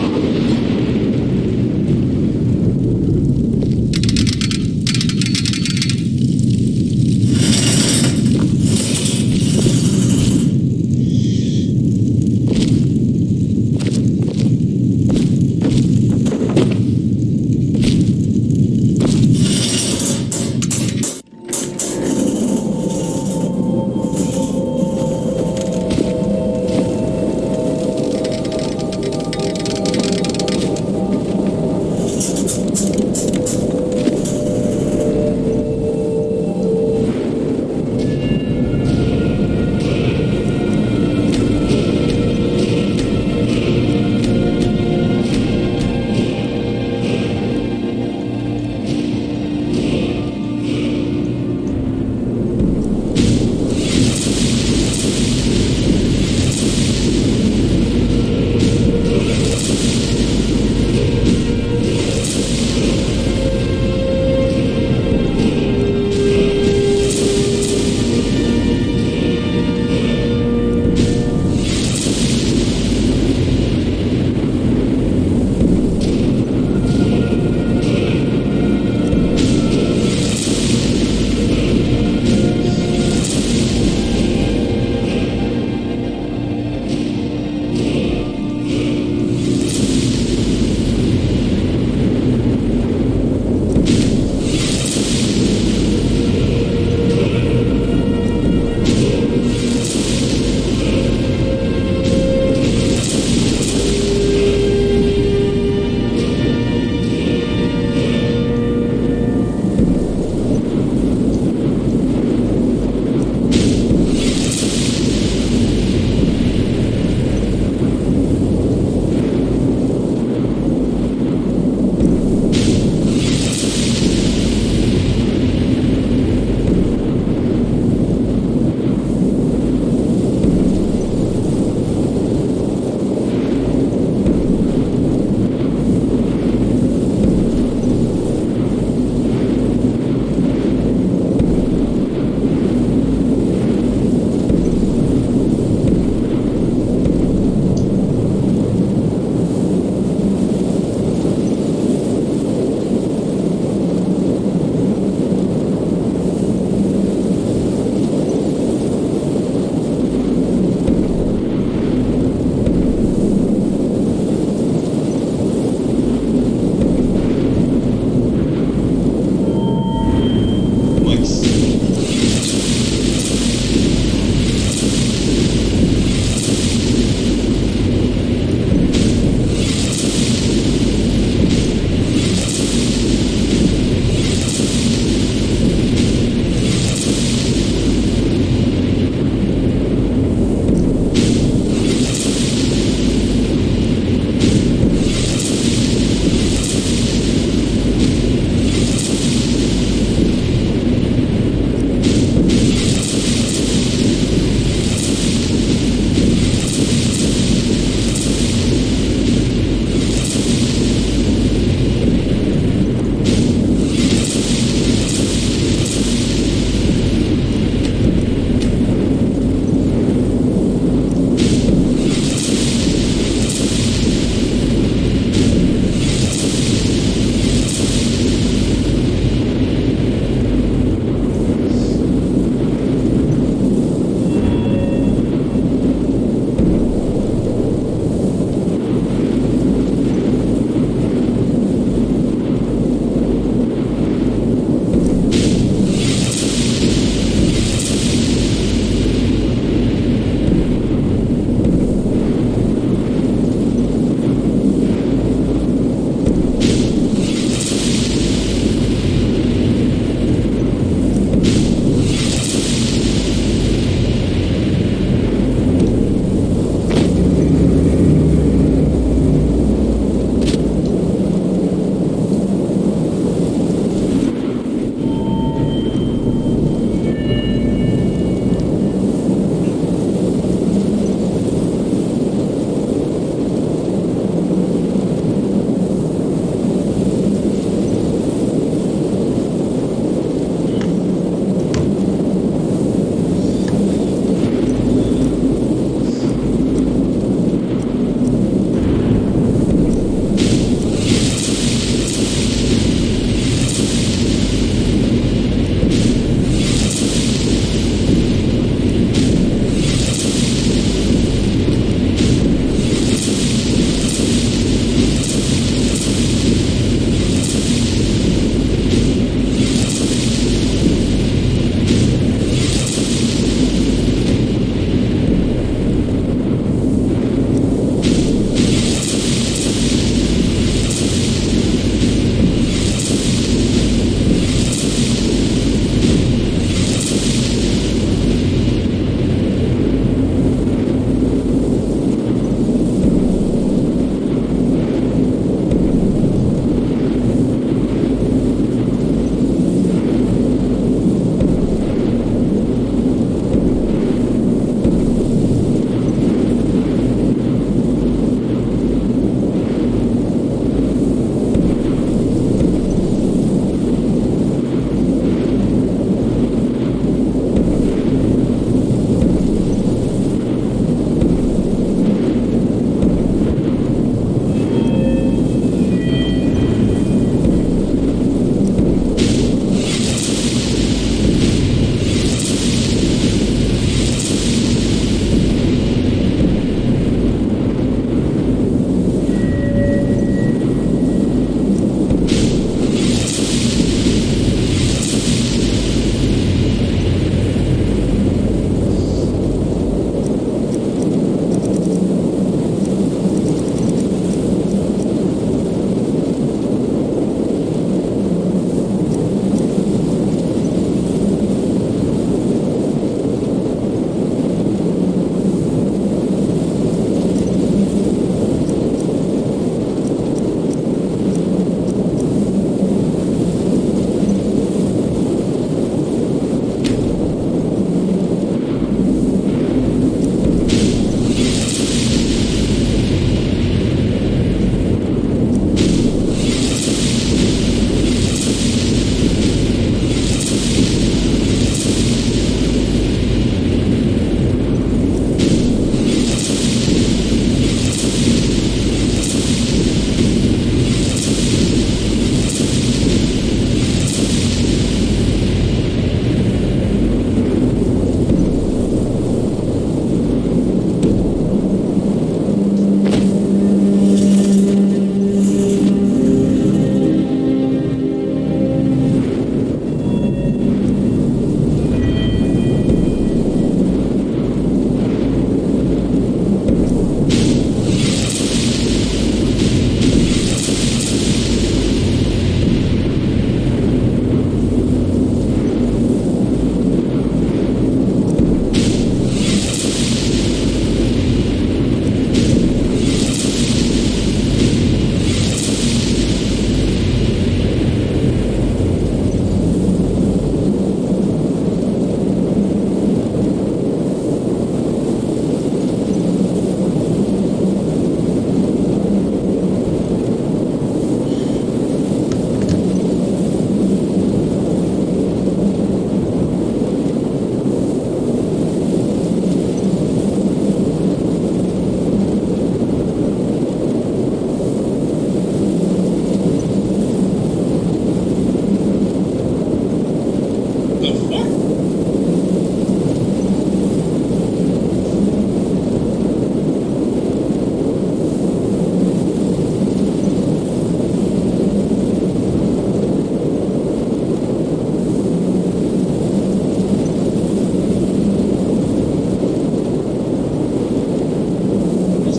Is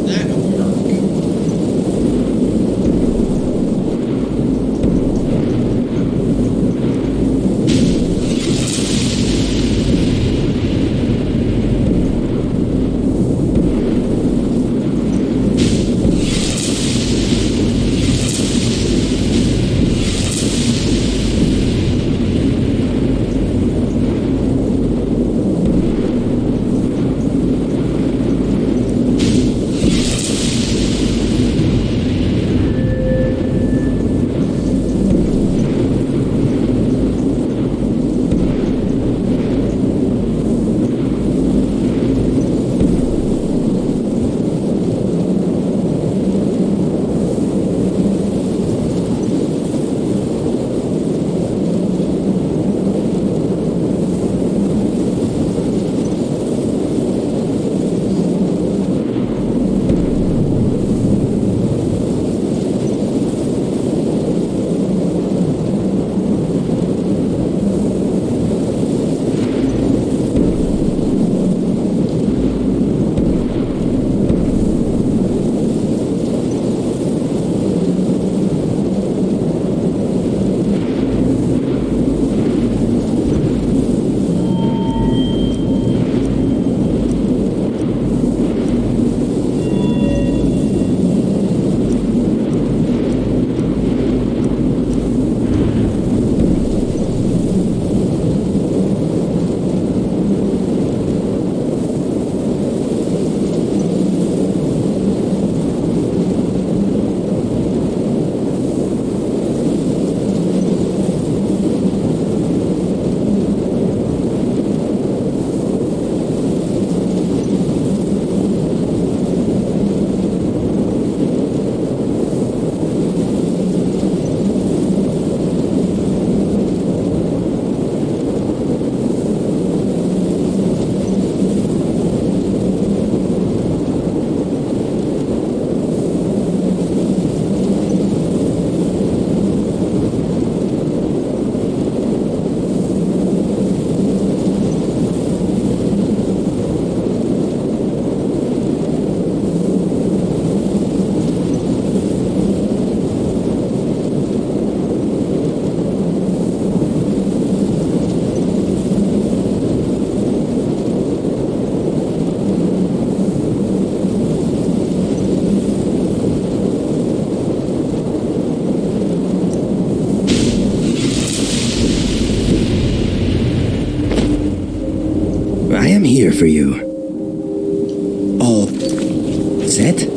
that a work? I am here for you. All set?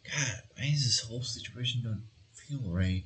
God, why is this whole situation don't feel right?